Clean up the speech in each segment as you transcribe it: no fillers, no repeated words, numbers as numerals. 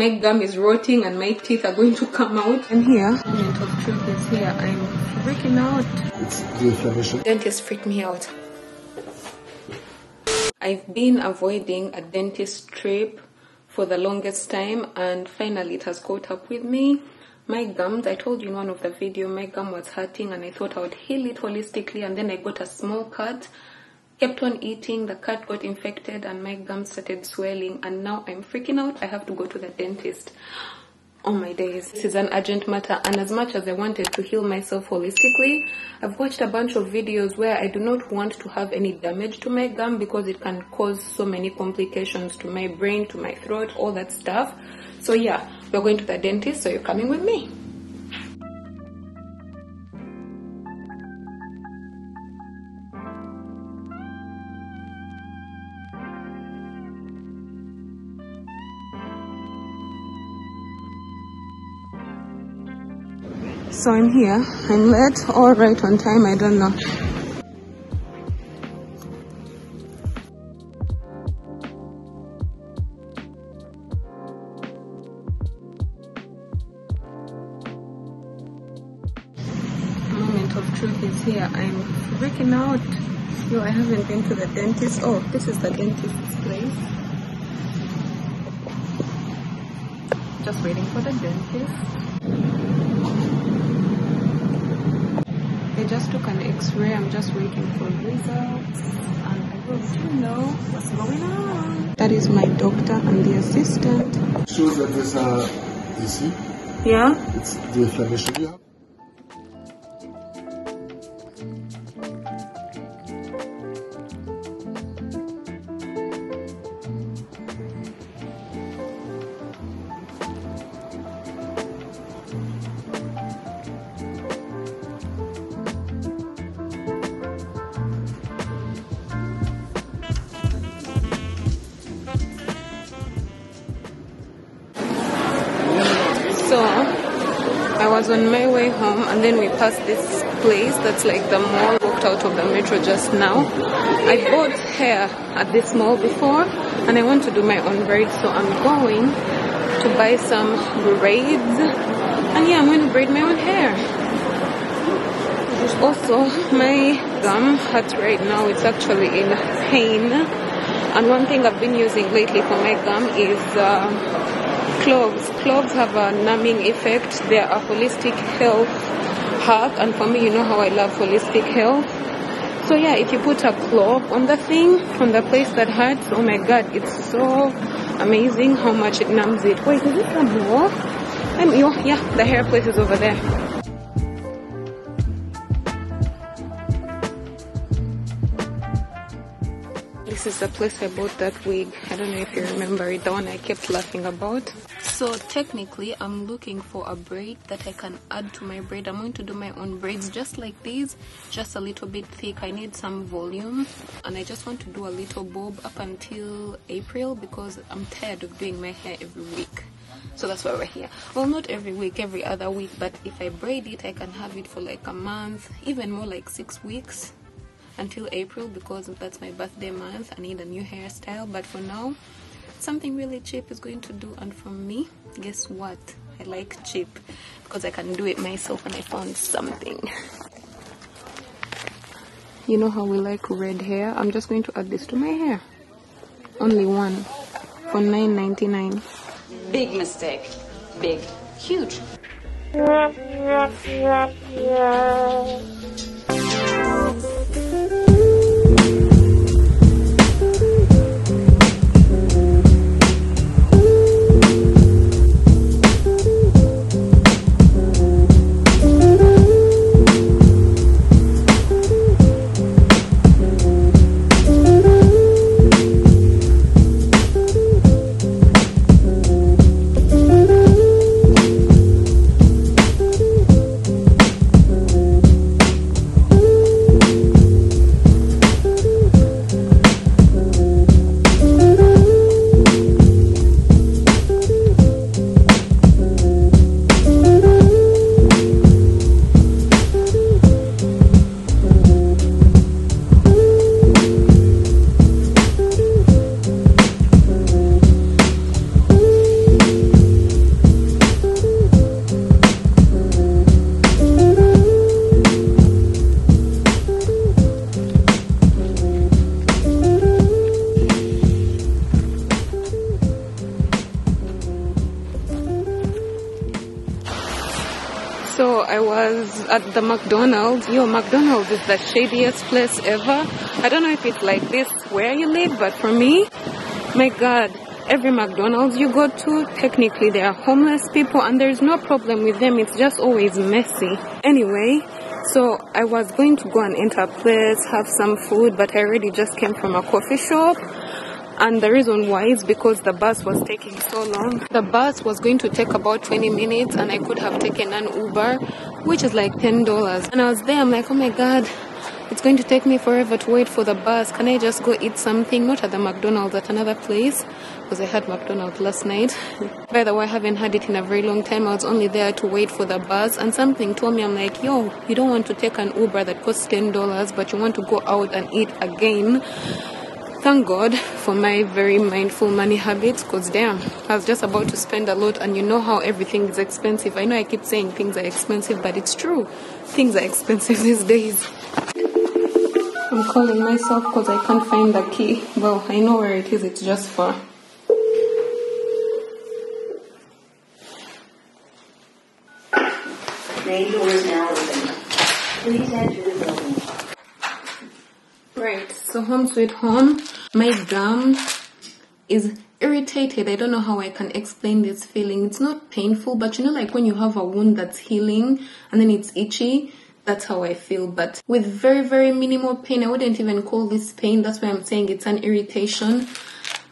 My gum is rotting and my teeth are going to come out. I'm here. Moment of truth is here. I'm freaking out. It's the inflammation. Dentist freaked me out. I've been avoiding a dentist trip for the longest time, and finally it has caught up with me. My gums, I told you in one of the video, my gum was hurting and I thought I would heal it holistically, and then I got a small cut. Kept on eating, the cut got infected and my gums started swelling, and now I'm freaking out. I have to go to the dentist. Oh my days, this is an urgent matter, and as much as I wanted to heal myself holistically, I've watched a bunch of videos where I do not want to have any damage to my gum because it can cause so many complications to my brain, to my throat, all that stuff. So yeah, we're going to the dentist, so you're coming with me. So I'm here, I'm late or right on time, I don't know. Moment of truth is here, I'm freaking out. Yo, I haven't been to the dentist. Oh, this is the dentist's place. Just waiting for the dentist. They just took an x-ray. I'm just waiting for results, and I will let you know what's going on. That is my doctor and the assistant. Shows that there's a DC. Yeah? It's the inflammation you have. So I was on my way home, and then we passed this place that's like the mall. Walked out of the metro just now. I bought hair at this mall before, and I want to do my own braids, so I'm going to buy some braids, and yeah, I'm going to braid my own hair. Also, my gum hurts right now. It's actually in pain, and one thing I've been using lately for my gum is cloves. Cloves have a numbing effect. They are a holistic health hack, and for me, you know how I love holistic health. So yeah, if you put a clove on the thing, on the place that hurts, oh my god, it's so amazing how much it numbs it. Wait, is it a more? Yeah, the hair place is over there. This is the place I bought that wig. I don't know if you remember it, the one I kept laughing about. So technically, I'm looking for a braid that I can add to my braid. I'm going to do my own braids just like these, just a little bit thick. I need some volume, and I just want to do a little bob up until April because I'm tired of doing my hair every week. So that's why we're here. Well, not every week, every other week, but if I braid it, I can have it for like a month, even more like 6 weeks. Until April, because that's my birthday month. I need a new hairstyle, but for now something really cheap is going to do. And for me, guess what, I like cheap because I can do it myself, and I found something. You know how we like red hair? I'm just going to add this to my hair. Only one for $9.99. Big mistake. Big. Huge. So I was at the McDonald's. Yo, McDonald's is the shadiest place ever. I don't know if it's like this where you live, but for me, my God, every McDonald's you go to, technically they are homeless people and there's no problem with them. It's just always messy. Anyway, so I was going to go and enter a place, have some food, but I already just came from a coffee shop. And the reason why is because the bus was taking so long. The bus was going to take about 20 minutes and I could have taken an Uber, which is like $10. And I was there, I'm like, oh my God, it's going to take me forever to wait for the bus. Can I just go eat something? Not at the McDonald's, at another place. Because I had McDonald's last night. By the way, I haven't had it in a very long time. I was only there to wait for the bus. And something told me, I'm like, yo, you don't want to take an Uber that costs $10, but you want to go out and eat again. Thank God for my very mindful money habits, because damn, I was just about to spend a lot, and you know how everything is expensive. I know I keep saying things are expensive, but it's true. Things are expensive these days. I'm calling myself because I can't find the key. Well, I know where it is, it's just far. Main door is now open. Please enter the building. Right, so home sweet home. My gum is irritated. I don't know how I can explain this feeling. It's not painful, but you know, like when you have a wound that's healing and then it's itchy, that's how I feel. But with very, very minimal pain. I wouldn't even call this pain. That's why I'm saying it's an irritation.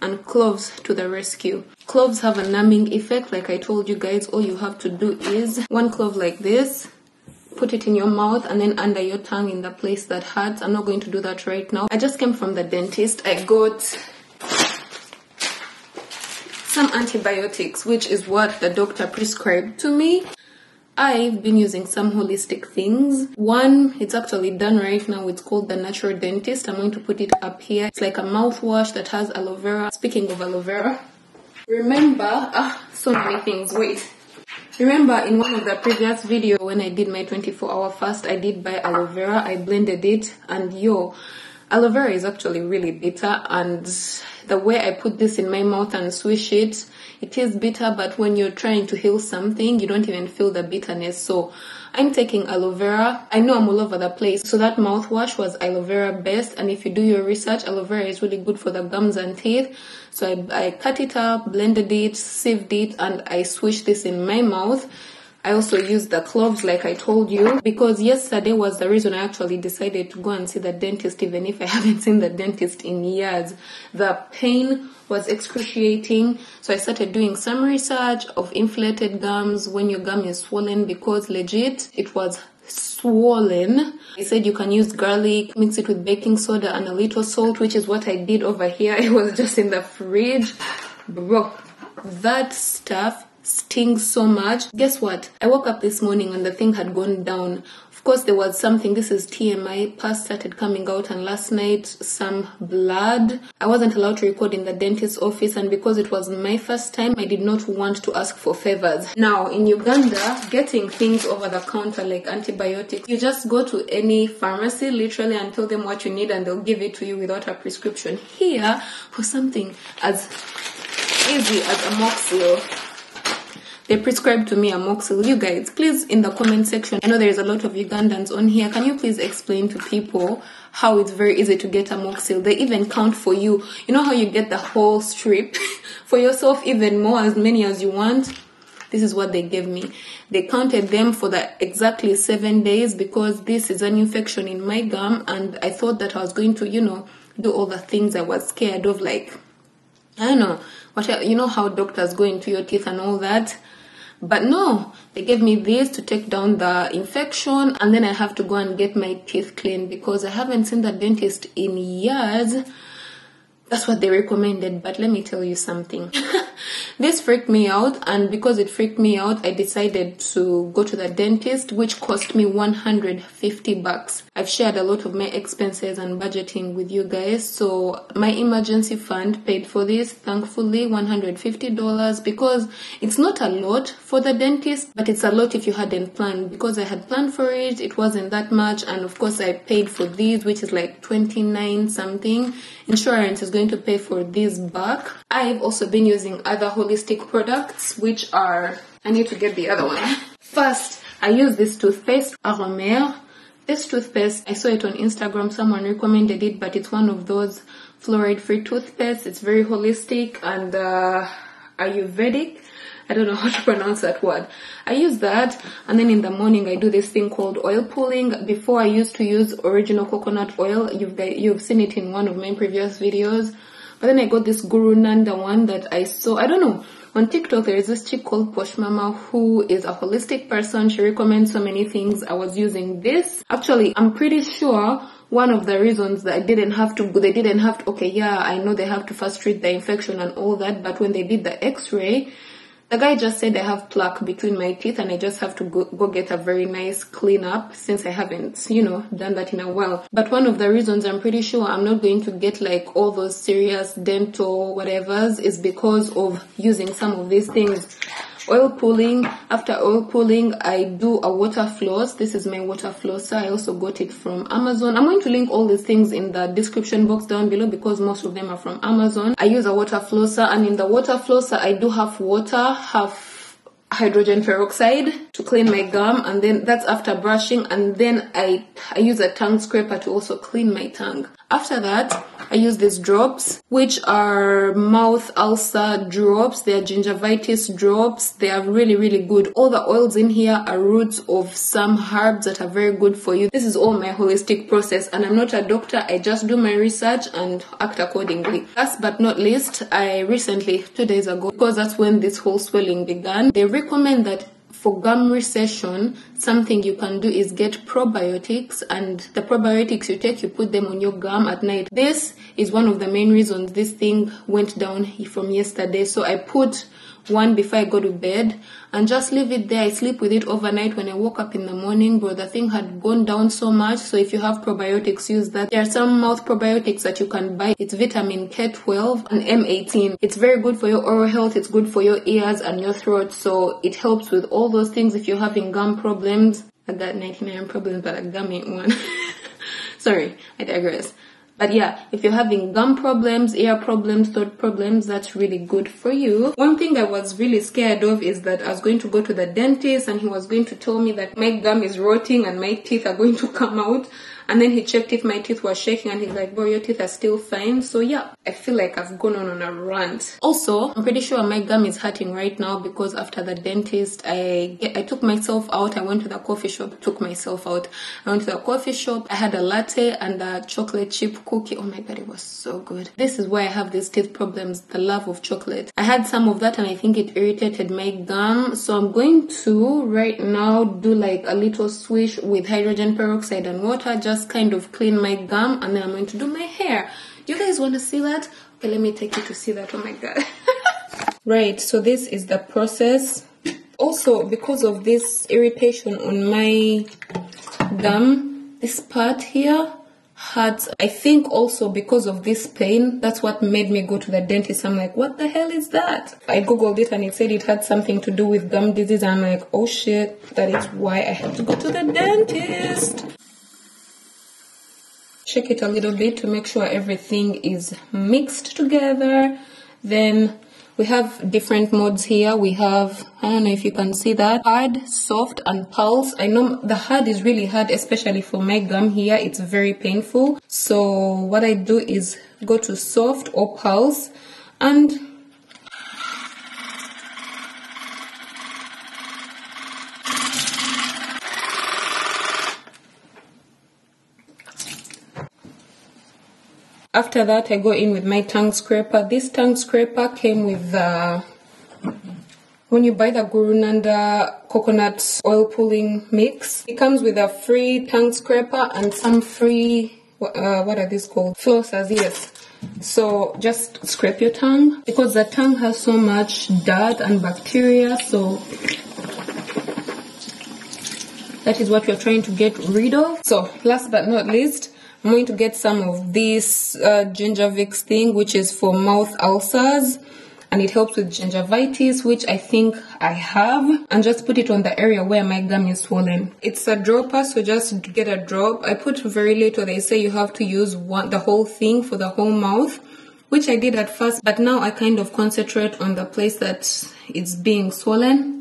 And cloves to the rescue. Cloves have a numbing effect. Like I told you guys, all you have to do is one clove like this, put it in your mouth and then under your tongue in the place that hurts. I'm not going to do that right now. I just came from the dentist. I got some antibiotics, which is what the doctor prescribed to me. I've been using some holistic things. One, it's actually done right now. It's called the Natural Dentist. I'm going to put it up here. It's like a mouthwash that has aloe vera. Speaking of aloe vera, remember, so many things. Wait. Remember in one of the previous videos when I did my 24-hour fast, I did buy aloe vera. I blended it, and yo, aloe vera is actually really bitter, and the way I put this in my mouth and swish it, it is bitter, but when you're trying to heal something, you don't even feel the bitterness. So I'm taking aloe vera. I know I'm all over the place. So that mouthwash was aloe vera based, and if you do your research, aloe vera is really good for the gums and teeth. So I cut it up, blended it, sieved it, and I swished this in my mouth. I also used the cloves like I told you, because yesterday was the reason I actually decided to go and see the dentist, even if I haven't seen the dentist in years. The pain was excruciating, so I started doing some research of inflated gums when your gum is swollen, because legit it was swollen. He said you can use garlic, mix it with baking soda and a little salt, which is what I did over here. It was just in the fridge. Bro, that stuff stings so much. Guess what? I woke up this morning and the thing had gone down. Of course, there was something, this is TMI, pus started coming out, and last night some blood. I wasn't allowed to record in the dentist's office, and because it was my first time, I did not want to ask for favors. Now in Uganda, getting things over the counter like antibiotics, you just go to any pharmacy literally and tell them what you need and they'll give it to you without a prescription. Here, for something as easy as amoxicillin, they prescribed to me amoxicillin. You guys, please, in the comment section, I know there is a lot of Ugandans on here. Can you please explain to people how it's very easy to get amoxicillin? They even count for you. You know how you get the whole strip for yourself, even more, as many as you want? This is what they gave me. They counted them for the exactly 7 days, because this is an infection in my gum, and I thought that I was going to, do all the things I was scared of, like, I don't know, you know how doctors go into your teeth and all that. But no, they gave me this to take down the infection, and then I have to go and get my teeth cleaned because I haven't seen the dentist in years. That's what they recommended, but let me tell you something. This freaked me out, and because it freaked me out, I decided to go to the dentist, which cost me $150. I've shared a lot of my expenses and budgeting with you guys, so my emergency fund paid for this, thankfully, $150, because it's not a lot for the dentist, but it's a lot if you hadn't planned. Because I had planned for it, it wasn't that much, and of course I paid for these, which is like $29 something. Insurance is going to pay for this back. I've also been using other holistic products, which are, I need to get the other one. First, I use this toothpaste, Aromer. This toothpaste, I saw it on Instagram, someone recommended it, but it's one of those fluoride-free toothpastes. It's very holistic and Ayurvedic. I don't know how to pronounce that word. I use that, and then in the morning I do this thing called oil pulling. Before I used to use original coconut oil. You've seen it in one of my previous videos. But then I got this Guru Nanda one that I saw, I don't know, on TikTok. There is this chick called Posh Mama who is a holistic person. She recommends so many things. I was using this. Actually, I'm pretty sure one of the reasons that they didn't have to, okay, yeah, I know they have to first treat the infection and all that, but when they did the x-ray, the guy just said I have plaque between my teeth and I just have to go get a very nice clean up, since I haven't, done that in a while. But one of the reasons I'm pretty sure I'm not going to get like all those serious dental whatevers is because of using some of these things. Oil pulling. After oil pulling, I do a water floss. This is my water flosser. I also got it from Amazon. I'm going to link all these things in the description box down below because most of them are from Amazon. I use a water flosser, and in the water flosser, I do half water, half hydrogen peroxide to clean my gum, and then that's after brushing, and then I use a tongue scraper to also clean my tongue. After that, I use these drops, which are mouth ulcer drops. They are gingivitis drops. They are really, really good. All the oils in here are roots of some herbs that are very good for you. This is all my holistic process, and I'm not a doctor. I just do my research and act accordingly. Last but not least, I recently, 2 days ago, because that's when this whole swelling began, they recommend that for gum recession, something you can do is get probiotics, and the probiotics you take, you put them on your gum at night. This is one of the main reasons this thing went down from yesterday. So I put one before I go to bed and just leave it there. I sleep with it overnight. When I woke up in the morning, bro, the thing had gone down so much. So if you have probiotics, use that. There are some mouth probiotics that you can buy. It's vitamin K12 and M18. It's very good for your oral health. It's good for your ears and your throat. So it helps with all those things if you're having gum problems. I got 99 problems, but a gum ain't one. Sorry, I digress. But yeah, if you're having gum problems, ear problems, throat problems, that's really good for you. One thing I was really scared of is that I was going to go to the dentist and he was going to tell me that my gum is rotting and my teeth are going to come out. And then he checked if my teeth were shaking and he's like, bro, your teeth are still fine. So yeah, I feel like I've gone on a rant. Also, I'm pretty sure my gum is hurting right now because after the dentist, I took myself out. I went to the coffee shop, I went to the coffee shop. I had a latte and a chocolate chip cookie. Oh my God, it was so good. This is why I have these teeth problems, the love of chocolate. I had some of that and I think it irritated my gum. So I'm going to right now do like a little swish with hydrogen peroxide and water, just kind of clean my gum, and then I'm going to do my hair. Do you guys want to see that? Okay, let me take you to see that. Oh my God. Right, so this is the process. Also, because of this irritation on my gum, this part here hurts. I think also because of this pain, that's what made me go to the dentist. I'm like, what the hell is that? I googled it and it said it had something to do with gum disease. I'm like, oh shit, that is why I had to go to the dentist. Check it a little bit to make sure everything is mixed together. Then we have different modes here. We have, I don't know if you can see that, hard, soft, and pulse. I know the hard is really hard, especially for my gum here. It's very painful. So what I do is go to soft or pulse, and after that, I go in with my tongue scraper. This tongue scraper came with when you buy the Guru Nanda coconut oil pulling mix, it comes with a free tongue scraper and some free, what are these called? Flossers, yes. So just scrape your tongue because the tongue has so much dirt and bacteria. So that is what we're trying to get rid of. So last but not least, I'm going to get some of this Gingivix thing, which is for mouth ulcers, and it helps with gingivitis, which I think I have, and just put it on the area where my gum is swollen. It's a dropper, so just get a drop. I put very little. They say you have to use the whole thing for the whole mouth, which I did at first, but now I kind of concentrate on the place that it's being swollen.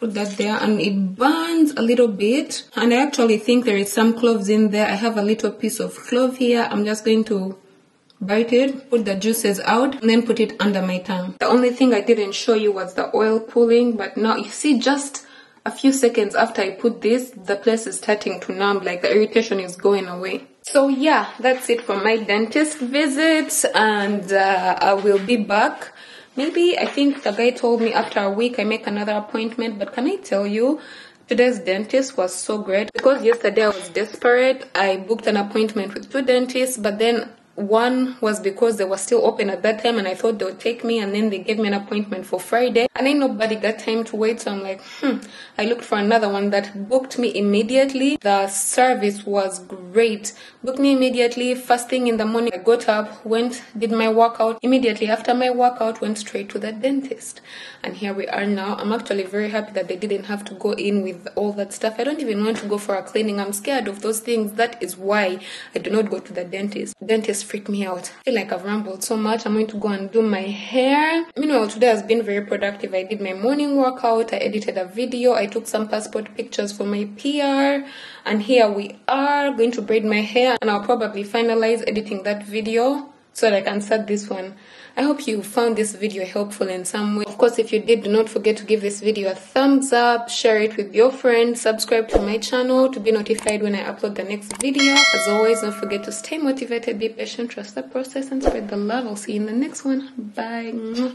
Put that there, and it burns a little bit, and I actually think there is some cloves in there. I have a little piece of clove here. I'm just going to bite it, put the juices out, and then put it under my tongue. The only thing I didn't show you was the oil pooling, but now you see, just a few seconds after I put this, the place is starting to numb, like the irritation is going away. So yeah, that's it for my dentist visit, and I will be back. Maybe, I think the guy told me after a week I make another appointment, but can I tell you, today's dentist was so great, because yesterday I was desperate. I booked an appointment with 2 dentists, but then one was because they were still open at that time and I thought they would take me, and then they gave me an appointment for Friday, and then nobody got time to wait, so I'm like, I looked for another one that booked me immediately. The service was great. Booked me immediately, first thing in the morning. I got up, went, did my workout. Immediately after my workout, went straight to the dentist, and here we are now. I'm actually very happy that they didn't have to go in with all that stuff. I don't even want to go for a cleaning. I'm scared of those things. That is why I do not go to the dentist. Dentists freak me out. I feel like I've rambled so much. I'm going to go and do my hair. Meanwhile, today has been very productive. I did my morning workout, I edited a video, I took some passport pictures for my PR, and here we are going to braid my hair, and I'll probably finalize editing that video so that I can start this one. I hope you found this video helpful in some way. Of course, if you did, do not forget to give this video a thumbs up, share it with your friends, subscribe to my channel to be notified when I upload the next video. As always, don't forget to stay motivated, be patient, trust the process, and spread the love. I'll see you in the next one. Bye.